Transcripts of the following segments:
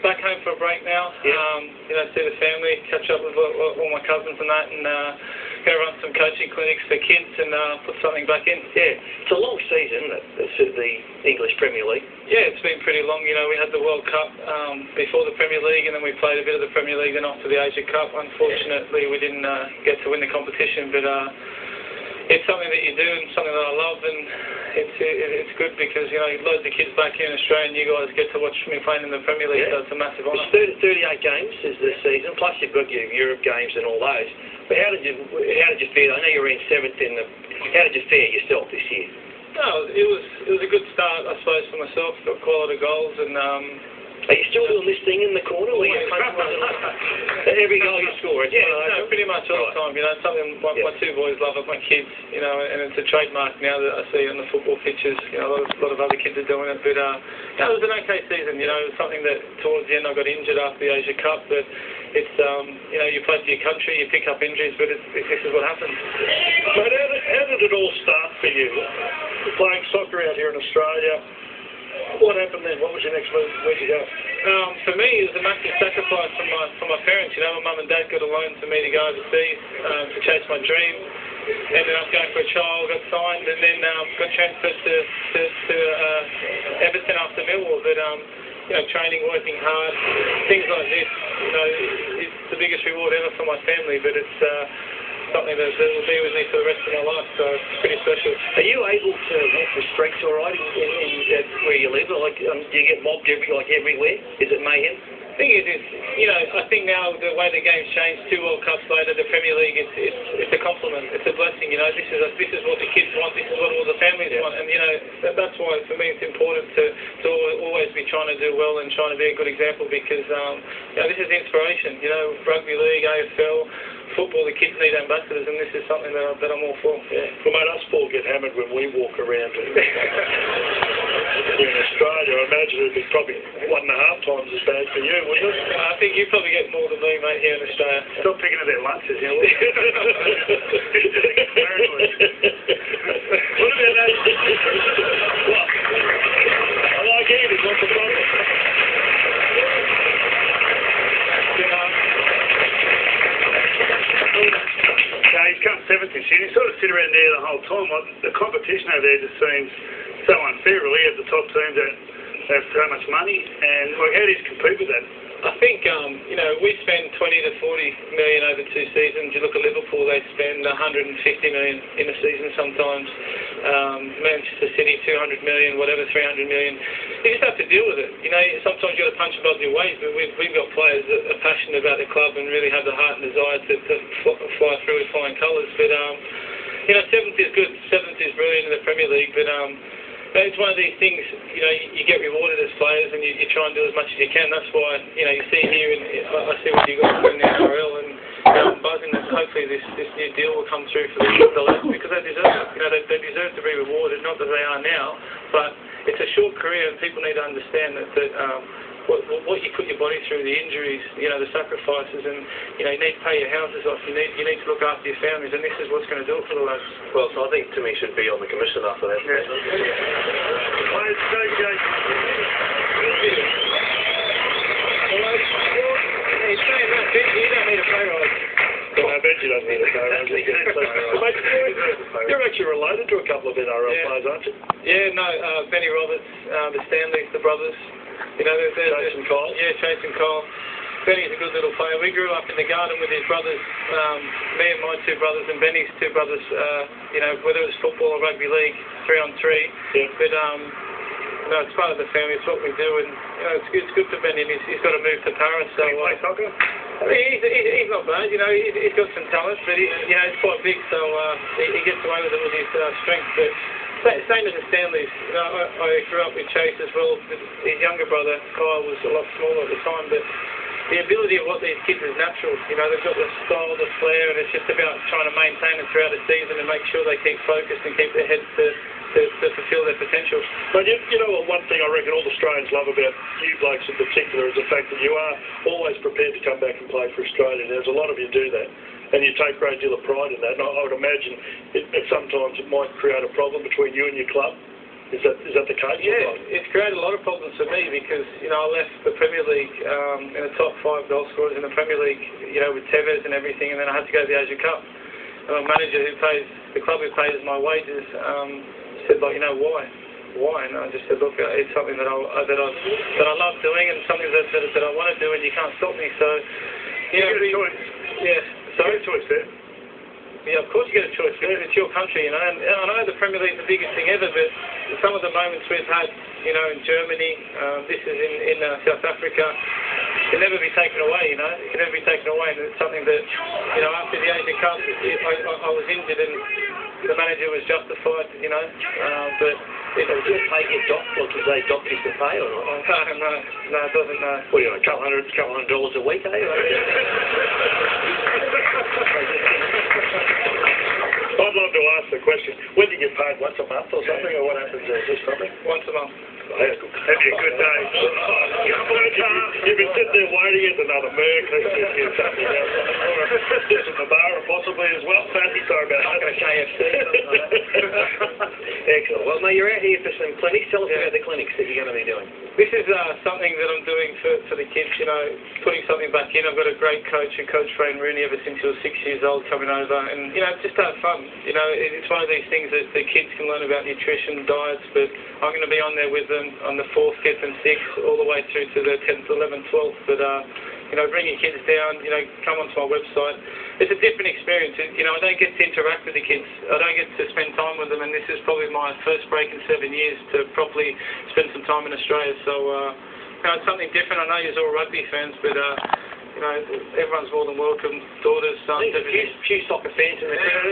back home for a break now. You know, see the family, catch up with all my cousins and that, and go run some coaching clinics for kids and put something back in. Yeah, it's a long season, isn't it? It's the English Premier League. Yeah, it's been pretty long. You know, we had the World Cup before the Premier League, and then we played a bit of the Premier League, then off to the Asia Cup. Unfortunately, we didn't get to win the competition, but it's something that you do and something that I love, and it's good because, you know, loads of kids back here in Australia and you guys get to watch me playing in the Premier League, so it's a massive honour. It's 38 games is this season, plus you've got your Europe games and all those. But how did you feel? I know you were in 7th in the... How did you fare yourself this year? No, it was a good start, I suppose, for myself. Got quite a lot of goals and... Are you still doing this thing in the corner where you punch every goal you score? Yeah, no, pretty much all the time. You know, it's something my two boys love it, my kids. You know, and it's a trademark now that I see on the football pitches. You know, a lot of other kids are doing it. But it was an okay season. You know, it was something that towards the end I got injured after the Asia Cup. But it's you know, you play for your country, you pick up injuries, but this is what happens. Mate, how did it all start for you? Playing soccer out here in Australia. What happened then? What was your next move? Where'd you go? For me, it was a massive sacrifice from my parents. You know, my mum and dad got a loan for me to go overseas to chase my dream. Ended up going for a trial, got signed, and then got transferred to Everton after Millwall. But you know, training, working hard, things like this. You know, it's the biggest reward ever for my family. But it's something that will be with me for the rest of my life, so it's pretty special. Are you able to walk the streets all right in where you live? Like, do you get mobbed everywhere? Is it mayhem? The thing is, you know, I think now the way the game's changed, 2 World Cups later, the Premier League, it's a compliment, it's a blessing. You know, this is what the kids want, this is what all the families want, and you know that's why for me it's important to always be trying to do well and trying to be a good example because you know, this is inspiration. You know, rugby league, AFL. Football, the kids need ambassadors, and this is something that I'm all for. Yeah. Well, mate, us four get hammered when we walk around here in Australia. I imagine it'd be probably 1.5 times as bad for you, wouldn't it? I think you probably get more than me, mate, here in Australia. Stop picking at their lunches, you know. What about that? What? I like eating, what's the problem? He's come 7th this year. He sort of sit around there the whole time. The competition over there just seems so unfair, really, at the top teams that have so much money. And like, how do you compete with that? I think, you know, we spend 20 to 40 million over 2 seasons. You look at Liverpool, they spend 150 million in a season sometimes. Manchester City, 200 million, whatever, 300 million. You just have to deal with it. You know, sometimes you've got to punch above your weight, but we've got players that are passionate about the club and really have the heart and desire to fly through with flying colours. But, you know, 7th is good. 7th is brilliant in the Premier League, but it's one of these things, you know, you get rewarded as players and you try and do as much as you can. That's why, you know, you see here, I see what you guys do in the NRL and I'm buzzing that hopefully this new deal will come through for the lads because they deserve it. You know, they deserve to be rewarded, not that they are now, but it's a short career and people need to understand that what you put your body through, the injuries, you know, the sacrifices, and you know, you need to pay your houses off. You need to look after your families, and this is what's going to do it for the lads. Well, so I think Timmy should be on the commission after that. Yeah. He's saying that, you don't need a pay rise. Well, I bet you don't need a pay rise. You're actually related to a couple of NRL players, aren't you? Yeah, no, Benny Roberts, the Stanleys, the brothers. You know, Chase and Kyle? Yeah, Chase and Kyle. Benny's a good little player. We grew up in the garden with his brothers, me and my 2 brothers and Benny's 2 brothers, you know, whether it was football or rugby league, 3-on-3. Yeah. But, no, it's part of the family, it's what we do, and you know, it's good for Benny, and he's got to move to Paris. So, Can he play soccer? He's not bad, you know, he's got some talent, but you know, he's quite big, so he gets away with it with his strength. But same as the Stanleys, you know, I grew up with Chase as well. His younger brother, Kyle, was a lot smaller at the time, but the ability of what these kids is natural. You know, they've got the style, the flair, and it's just about trying to maintain it throughout the season and make sure they keep focused and keep their heads to fulfil their potential. But you know what, one thing I reckon all Australians love about you blokes in particular is the fact that you are always prepared to come back and play for Australia. There's a lot of you do that, and you take a great deal of pride in that. And I would imagine sometimes it might create a problem between you and your club. Is that the case? Yeah, it's created a lot of problems for me because, I left the Premier League in the top 5 goal scorers in the Premier League, with Tevez and everything, and then I had to go to the Asia Cup. And my manager the club who pays my wages, said, why? And I just said, look, it's something that I love doing and something that I want to do, and you can't stop me. So, you get a choice. Yeah. So you get a choice there. Yeah, of course you get a choice. It's your country, and I know the Premier League is the biggest thing ever, but some of the moments we've had, in Germany, this is in South Africa, can never be taken away. It can never be taken away, and it's something that, after the Asia Cup, I was injured, and the manager was justified, but. Do you pay your doctor, because they doctors to pay or not? No, it doesn't. No. What, a couple hundred dollars a week, eh? I'd love to ask the question, when do you get paid, once a month or something, or what happens there? Just something? Once a month. Have you a good day? You've been sitting there waiting at another Merc, get something else. Or some Mabara possibly as well. Fancy, sorry about that. KFC. Excellent. Well, mate, you're out here for some clinics. Tell us about the clinics that you're going to be doing. This is something that I'm doing for the kids, putting something back in. I've got a great coach, Coach Frayn Rooney, ever since he was 6 years old, coming over. And, just to have fun. It's one of these things that the kids can learn about nutrition, diets, but I'm going to be on there with them on the 4th, 5th and 6th, all the way through to the 10th, 11th, 12th. But, bring your kids down, come onto my website. It's a different experience. I don't get to interact with the kids. I don't get to spend time with them, and this is probably my first break in 7 years to properly spend some time in Australia. So, it's something different. I know you're all rugby fans, but, everyone's more than welcome. Daughters, sons, everything. A few soccer fans in the crowd.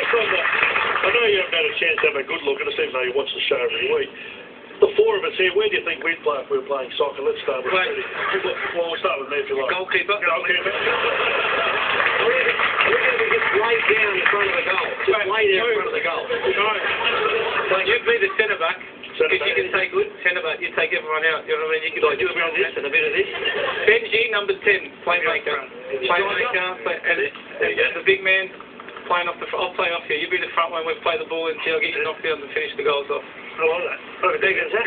I know you haven't had a chance to have a good look at us, even though you watch the show every week. The 4 of us here, where do you think we'd play if we were playing soccer? Let's start with Footy. Well, we'll start with me if you like. Goalkeeper. We're going to just lay down in front of the goal. Just lay down in front of the goal. Right. You'd be the centre-back. If you can take good centre-back, you take everyone out. You know what I mean? You can do a bit of this and a bit of this. Benji, number 10, playmaker. And the big man playing off I'll play off here. You be the front one. We'll play the ball until I'll get you knocked down and finish the goals off. I love that. Oh, there goes that. Are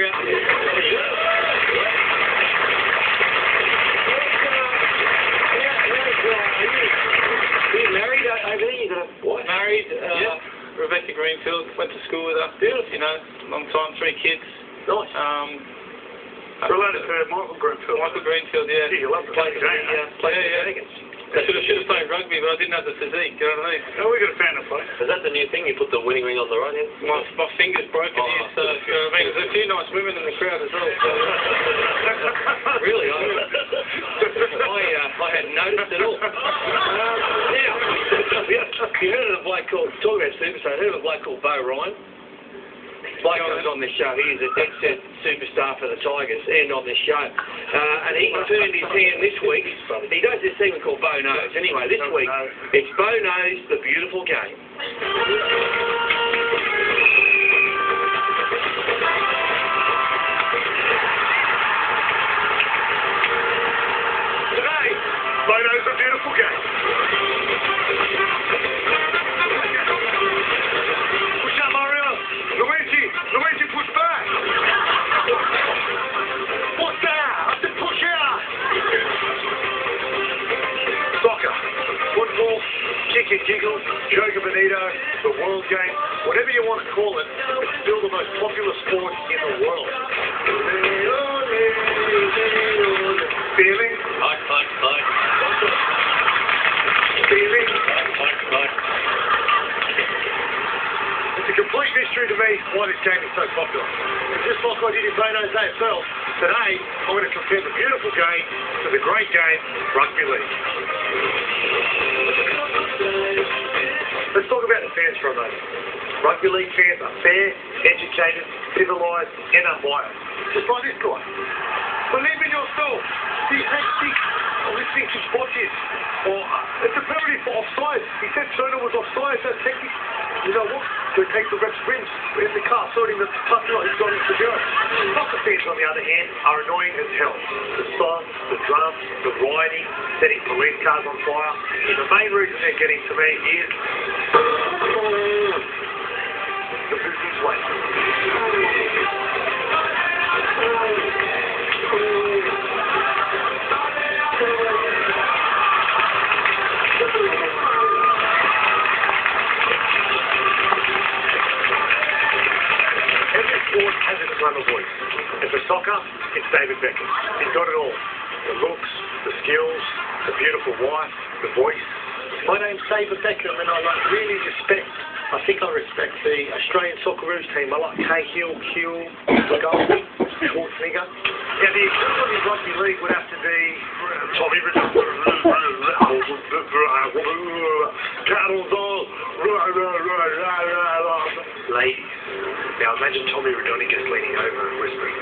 you married over there? You got a wife? Married. Rebecca Greenfield, went to school with her. Beautiful. Long time, 3 kids. Nice. Related to Michael Greenfield. Michael Greenfield, yeah. Gee, you love the game, I should have played rugby, but I didn't have the physique, you know what I mean? Oh, we got a fan to play. Is that the new thing? You put the winning ring on the right hand? My finger's broken here, so, you know what I mean? There's a few nice women in the crowd as well. So. Really? I hadn't noticed at all. Now, you heard of a bloke called, talk about superstar, heard of a bloke called Beau Ryan? Bloke comes on this show, he's a dead set superstar for the Tigers and on this show. And he turned his hand this week. He does this segment called Beau Knows. Anyway, this week, it's Beau Knows the Beautiful Game. Today, Beau knows the beautiful game. Push out, Mario. Luigi, push back. What's that? I said push out. Soccer, football, kick and jiggle, Joga Bonito, the world game, whatever you want to call it, it's still the most popular sport in the world. Feeling? Feeling? It's a complete mystery to me why this game is so popular. And just like I did in Beino's AFL, today I'm going to compare the beautiful game to the great game, rugby league. Let's talk about the fans for a moment. Rugby league fans are fair, educated, civilised and unbiased. Just like this guy. Believe in yourself. Be hectic listening to watches. Or it's a penalty for offside. He said Turner was offside, that's hectic. You know what? So he takes the ref sprint. We're in the car, sorting the parking lot. He's got it to go. Soccer fans, on the other hand, are annoying as hell. The songs, the drums, the riding, setting police cars on fire. And the main reason they're getting to me is the business way. Has a glamour voice. And for soccer, it's David Beckham. He's got it all. The looks, the skills, the beautiful wife, the voice. My name's David Beckham and I really respect, I think I respect the Australian Socceroos team. I like Cahill, Goldie, Schwarzenegger. Yeah, the equivalent in rugby league would have to be Tommy ladies. Now imagine Tommy Rodonigus leaning over and whispering,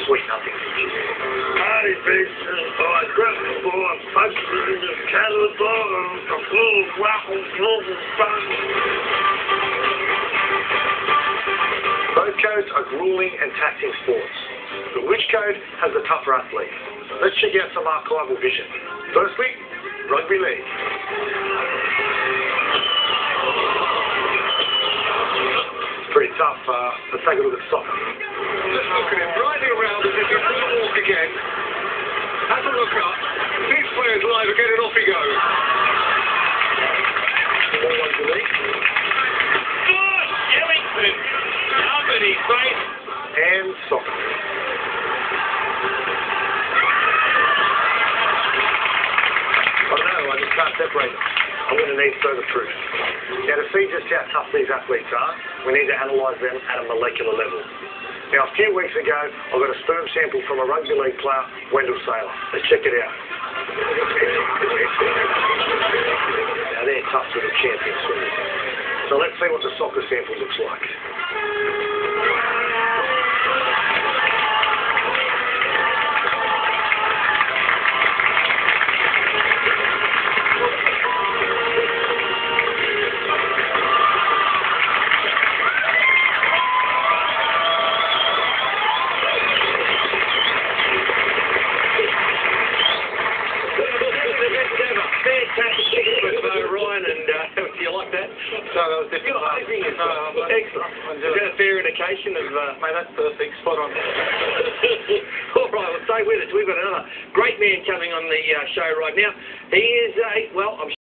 sweet nothing from you. Hey, bitch, I grabbed the ball, punched it in the cattle ball, Both codes are grueling and taxing sports. But which code has the tougher athlete? Let's check out some archival vision. Firstly, rugby league. Pretty tough. Let's take a look at soccer. Just look at him, riding around as if he's going to walk again. Has a look up. These players live again and off he goes. More rugby league. Ellington! Up in his face. And soccer. I don't know, I just can't separate them. I'm going to need further proof. Now, to see just how tough these athletes are, we need to analyse them at a molecular level. Now, a few weeks ago, I got a sperm sample from a rugby league player, Wendell Saylor. Let's check it out. Now, they're tough little champion swimmers. So let's see what the soccer sample looks like. Fantastic with Ryan, and do you like that? No, that was different. Excellent. Is that a fair indication of... Mate, that's perfect. Spot on. All right, well, stay with us. We've got another great man coming on the show right now. He is, well, I'm